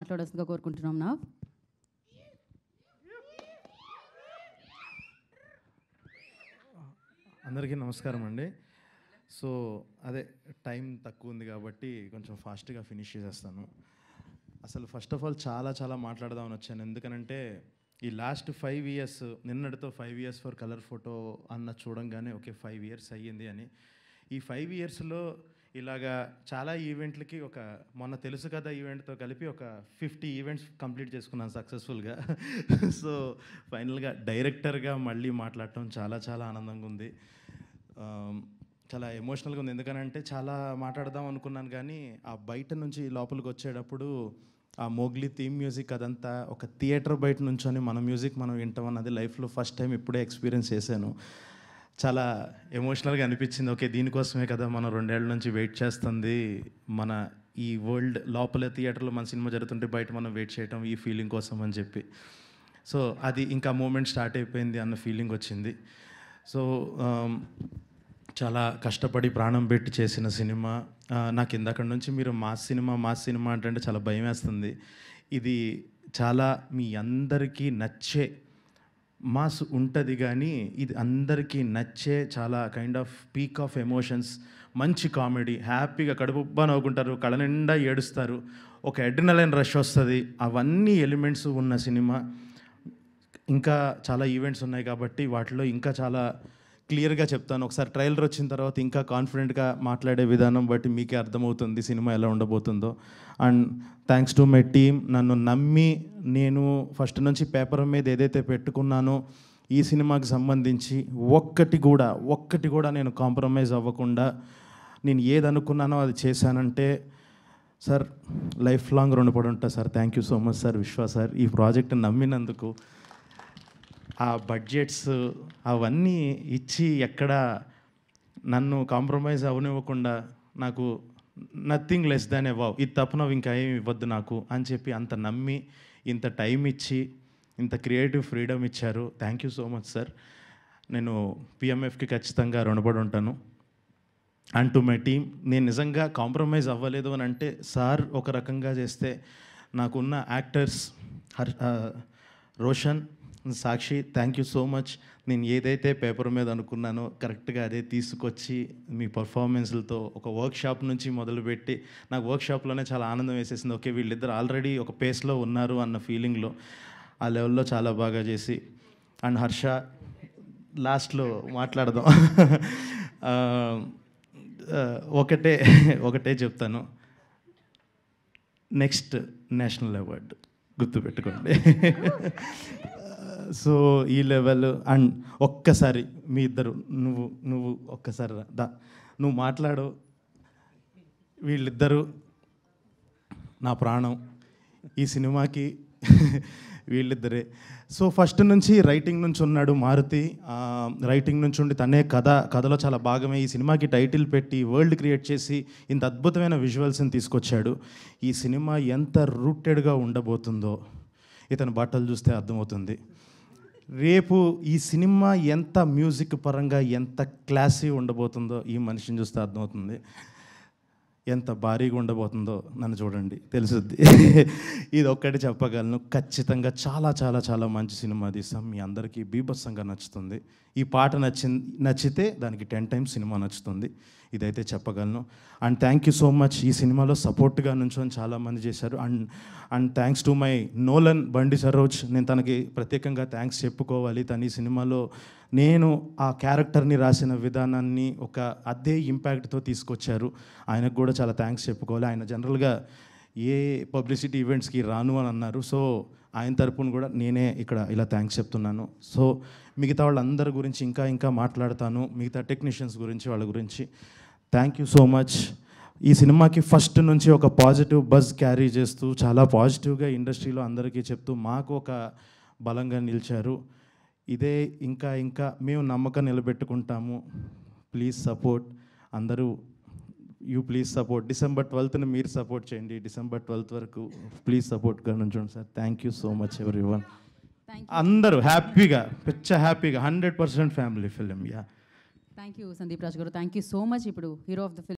మాట్లాడాల్సిందిగా కోరుకుంటున్నాం నా అందరికీ నమస్కారం అండి. సో అదే టైం తక్కువ ఉంది కాబట్టి కొంచెం ఫాస్ట్గా ఫినిష్ చేసేస్తాను. అసలు ఫస్ట్ ఆఫ్ ఆల్ చాలా మాట్లాడదామని వచ్చాను. ఎందుకనంటే ఈ లాస్ట్ 5 ఇయర్స్, నిన్నటితో 5 ఇయర్స్ ఫర్ కలర్ ఫోటో అన్న చూడంగానే ఓకే 5 ఇయర్స్ అయ్యింది అని. ఈ 5 ఇయర్స్లో ఇలాగా చాలా ఈవెంట్లకి మొన్న తెలుసు కదా ఈవెంట్తో కలిపి ఒక 50 ఈవెంట్స్ కంప్లీట్ చేసుకున్నాను సక్సెస్ఫుల్గా. సో ఫైనల్గా డైరెక్టర్గా మళ్ళీ మాట్లాడటం చాలా ఆనందంగా ఉంది. చాలా ఎమోషనల్గా ఉంది. ఎందుకనంటే చాలా మాట్లాడదాం అనుకున్నాను కానీ ఆ బయట నుంచి లోపలికి వచ్చేటప్పుడు ఆ మోగ్లీ థీమ్ మ్యూజిక్ అదంతా ఒక థియేటర్ బయట నుంచొని మన మ్యూజిక్ మనం వింటాం అన్నది లైఫ్లో ఫస్ట్ టైం ఇప్పుడే ఎక్స్పీరియన్స్ చేశాను. చాలా ఎమోషనల్గా అనిపించింది. ఓకే దీనికోసమే కదా మనం 2 ఏళ్ళ నుంచి వెయిట్ చేస్తుంది. మన ఈ వరల్డ్ లోపల థియేటర్లో మన సినిమా జరుగుతుంటే బయట మనం వెయిట్ చేయటం ఈ ఫీలింగ్ కోసం అని చెప్పి. సో అది ఇంకా మూమెంట్ స్టార్ట్ అయిపోయింది అన్న ఫీలింగ్ వచ్చింది. సో చాలా కష్టపడి ప్రాణం పెట్టి చేసిన సినిమా. నాకు ఇందాక నుంచి మీరు మాస్ సినిమా అంటే చాలా భయం వేస్తుంది. ఇది చాలా మీ అందరికీ నచ్చే మాస్ ఉంటుంది కానీ ఇది అందరికీ నచ్చే చాలా kind off peak of emotions, మంచి కామెడీ, హ్యాపీగా కడుపుబ్బా నవ్వుకుంటారు, కళ్ళ నిండా ఏడుస్తారు, ఒక అడ్రినలైన్ రష్ వస్తుంది. అవన్నీ ఎలిమెంట్స్ ఉన్న సినిమా. ఇంకా చాలా ఈవెంట్స్ ఉన్నాయి కాబట్టి వాటిలో ఇంకా చాలా క్లియర్గా చెప్తాను. ఒకసారి ట్రైలర్ వచ్చిన తర్వాత ఇంకా కాన్ఫిడెంట్గా మాట్లాడే విధానం బట్టి మీకే అర్థమవుతుంది సినిమా ఎలా ఉండబోతుందో. And thanks to my team. నన్ను నమ్మి నేను ఫస్ట్ నుంచి పేపర్ మీద ఏదైతే పెట్టుకున్నానో ఈ సినిమాకి సంబంధించి ఒక్కటి కూడా నేను కాంప్రమైజ్ అవ్వకుండా నేను ఏది అనుకున్నానో అది చేశానంటే సార్ లైఫ్ లాంగ్ రుణపడి ఉంటా sir. Thank you so much sir, విశ్వ సార్, ఈ ప్రాజెక్ట్ నమ్మినందుకు. ఆ బడ్జెట్స్ అవన్నీ ఇచ్చి ఎక్కడ నన్ను కాంప్రమైజ్ అవనివ్వకుండా నాకు నథింగ్ లెస్ దాన్ వావ్, ఇది తప్ప నువ్వు ఇంకా ఏమి ఇవ్వద్దు నాకు అని చెప్పి అంత నమ్మి ఇంత టైం ఇచ్చి ఇంత క్రియేటివ్ ఫ్రీడమ్ ఇచ్చారు. Thank you so much sir. నేను పిఎంఎఫ్కి ఖచ్చితంగా రుణపడి ఉంటాను. అండ్ టు మై టీమ్, నేను నిజంగా కాంప్రమైజ్ అవ్వలేదు అని అంటే సార్ ఒక రకంగా చేస్తే నాకున్న actors Roshan, Sakshi, thank you so much. నేను ఏదైతే పేపర్ మీద అనుకున్నానో కరెక్ట్గా అదే తీసుకొచ్చి మీ పర్ఫార్మెన్స్లతో ఒక వర్క్షాప్ నుంచి మొదలుపెట్టి నాకు వర్క్షాప్లోనే చాలా ఆనందం వేసేసింది. ఓకే వీళ్ళిద్దరు ఆల్రెడీ ఒక పేస్లో ఉన్నారు అన్న ఫీలింగ్లో ఆ లెవెల్లో చాలా బాగా చేసి. అండ్ హర్ష లాస్ట్లో మాట్లాడదాం. ఒకటే చెప్తాను, నెక్స్ట్ నేషనల్ అవార్డు గుర్తుపెట్టుకోండి. సో ఈ లెవెల్. అండ్ ఒక్కసారి మీ ఇద్దరు నువ్వు ఒక్కసారి నువ్వు మాట్లాడు. వీళ్ళిద్దరూ నా ప్రాణం ఈ సినిమాకి. వీళ్ళిద్దరే. సో ఫస్ట్ నుంచి రైటింగ్ నుంచి ఉన్నాడు మారుతి. రైటింగ్ నుంచి ఉండి తనే కథలో చాలా భాగమే. ఈ సినిమాకి టైటిల్ పెట్టి వరల్డ్ క్రియేట్ చేసి ఇంత అద్భుతమైన విజువల్స్ని తీసుకొచ్చాడు. ఈ సినిమా ఎంత రూటెడ్గా ఉండబోతుందో ఇతని బట్టలు చూస్తే అర్థమవుతుంది. రేపు ఈ సినిమా ఎంత మ్యూజిక్ పరంగా ఎంత క్లాసీ ఉండబోతుందో ఈ మనిషిని చూస్తే అర్థమవుతుంది. ఎంత భారీగా ఉండబోతుందో నన్ను చూడండి తెలుసుద్ది. ఇది ఒక్కటి చెప్పగలను, ఖచ్చితంగా చాలా మంచి సినిమా తీస్తాం. మీ అందరికీ బీభత్సంగా నచ్చుతుంది. ఈ పాట నచ్చితే దానికి 10 టైమ్స్ సినిమా నచ్చుతుంది. ఇదైతే చెప్పగలను. And thank you so much. ఈ సినిమాలో సపోర్ట్గా నుంచొని చాలామంది చేశారు. And thanks to my Nolan బండి సరోజ్. నేను తనకి ప్రత్యేకంగా థ్యాంక్స్ చెప్పుకోవాలి. తను ఈ సినిమాలో నేను ఆ క్యారెక్టర్ని రాసిన విధానాన్ని ఒక అదే ఇంపాక్ట్తో తీసుకొచ్చారు. ఆయనకు కూడా చాలా థ్యాంక్స్ చెప్పుకోవాలి. ఆయన జనరల్గా ఏ పబ్లిసిటీ ఈవెంట్స్కి రాను అని అన్నారు. సో ఆయన తరపున కూడా నేనే ఇక్కడ ఇలా థ్యాంక్స్ చెప్తున్నాను. సో మిగతా వాళ్ళందరి గురించి ఇంకా మాట్లాడతాను, మిగతా టెక్నీషియన్స్ గురించి, వాళ్ళ గురించి. Thank you so much. ఈ సినిమాకి ఫస్ట్ నుంచి ఒక పాజిటివ్ బజ్ క్యారీ చేస్తూ చాలా పాజిటివ్గా ఇండస్ట్రీలో అందరికీ చెప్తూ మాకు ఒక బలంగా నిలిచారు. ఇదే ఇంకా మేము నమ్మకం నిలబెట్టుకుంటాము. ప్లీజ్ సపోర్ట్ అందరూ. Please support. December 12th మీరు సపోర్ట్ చేయండి. December 12th వరకు ప్లీజ్ సపోర్ట్గా నుంచోండి sir. Thank you so much everyone. అందరూ హ్యాపీగా 100% family film. Thank you Sandeep Raj garu. Thank you so much. ఇప్పుడు హీరో ఆఫ్ ద ఫిల్మ్